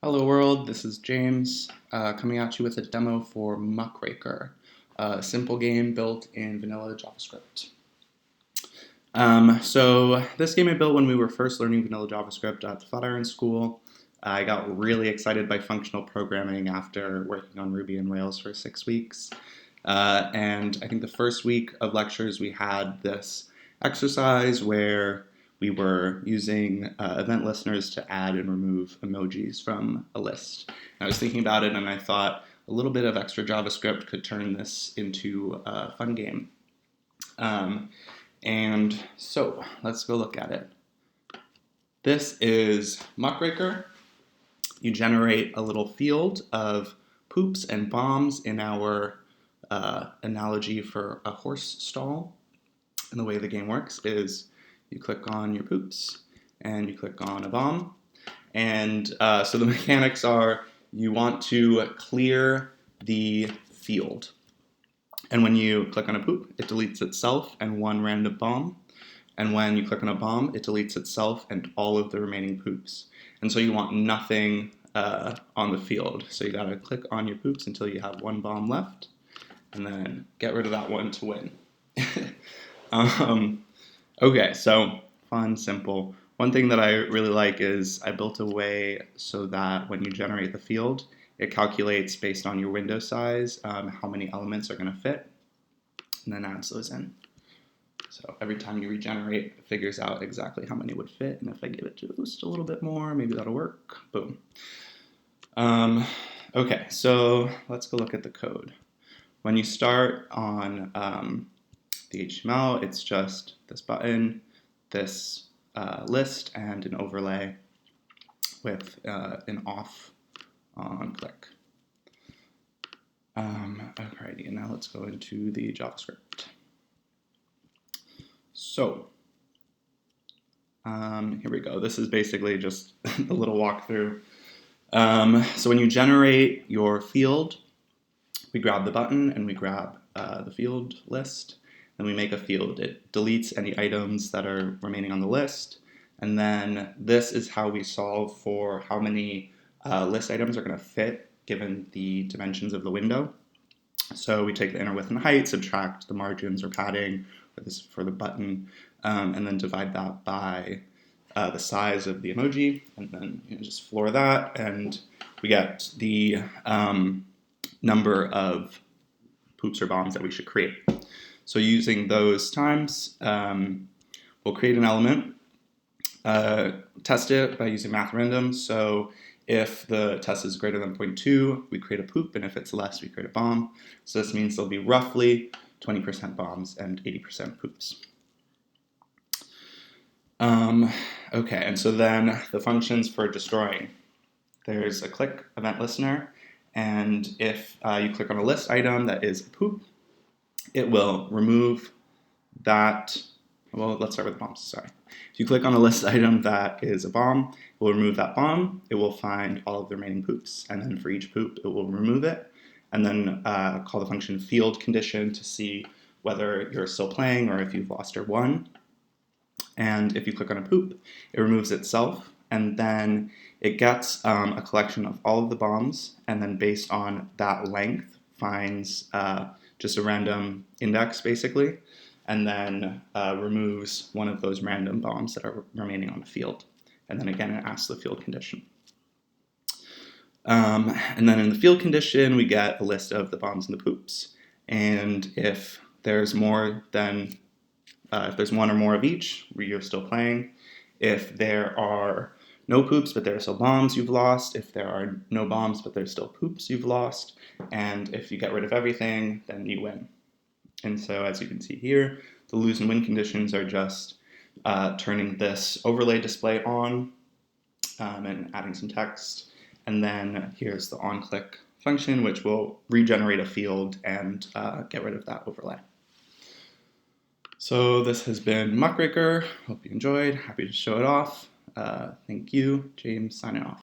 Hello world, this is James coming at you with a demo for Muckraker, a simple game built in vanilla JavaScript. So this game I built when we were first learning vanilla JavaScript at the Flatiron School. I got really excited by functional programming after working on Ruby and Rails for 6 weeks. And I think the first week of lectures we had this exercise where we were using event listeners to add and remove emojis from a list. And I was thinking about it and I thought a little bit of extra JavaScript could turn this into a fun game. And so let's go look at it. This is Muckraker. You generate a little field of poops and bombs in our analogy for a horse stall. And the way the game works is you click on your poops and you click on a bomb. And so the mechanics are you want to clear the field. And when you click on a poop, it deletes itself and one random bomb. And when you click on a bomb, it deletes itself and all of the remaining poops. And so you want nothing on the field. So you gotta click on your poops until you have one bomb left, and then get rid of that one to win. Okay, so fun, simple. One thing that I really like is I built a way so that when you generate the field, it calculates based on your window size how many elements are going to fit, and then adds those in. So every time you regenerate, it figures out exactly how many would fit, and if I give it just a little bit more, maybe that'll work. Boom. Okay, so let's go look at the code. When you start on the HTML, it's just this button, this list, and an overlay with an off on click. Alrighty, and now let's go into the JavaScript. So here we go. This is basically just a little walkthrough. So when you generate your field, we grab the button and we grab the field list. Then we make a field. It deletes any items that are remaining on the list. And then this is how we solve for how many list items are going to fit given the dimensions of the window. So we take the inner width and height, subtract the margins or padding for the button, and then divide that by the size of the emoji, and then just floor that, and we get the number of poops or bombs that we should create. So using those times, we'll create an element, test it by using math random. So if the test is greater than 0.2, we create a poop, and if it's less, we create a bomb. So this means there'll be roughly 20% bombs and 80% poops. Okay, and so then the functions for destroying. There's a click event listener, and if you click on a list item that is a poop, it will remove that. Well, let's start with bombs, sorry. If you click on a list item that is a bomb, it will remove that bomb, it will find all of the remaining poops, and then for each poop, it will remove it, and then call the function field condition to see whether you're still playing or if you've lost or won. And if you click on a poop, it removes itself, and then it gets a collection of all of the bombs, and then based on that length, finds just a random index, basically, and then removes one of those random bombs that are remaining on the field. And then again, it asks the field condition. And then in the field condition, we get a list of the bombs and the poops. And if there's more than, if there's one or more of each, you're still playing. If there are no poops, but there are still bombs, you've lost. If there are no bombs, but there's still poops, you've lost. And if you get rid of everything, then you win. And so as you can see here, the lose and win conditions are just turning this overlay display on and adding some text. And then here's the onClick function, which will regenerate a field and get rid of that overlay. So this has been Muckraker. Hope you enjoyed. Happy to show it off. Thank you. James signing off.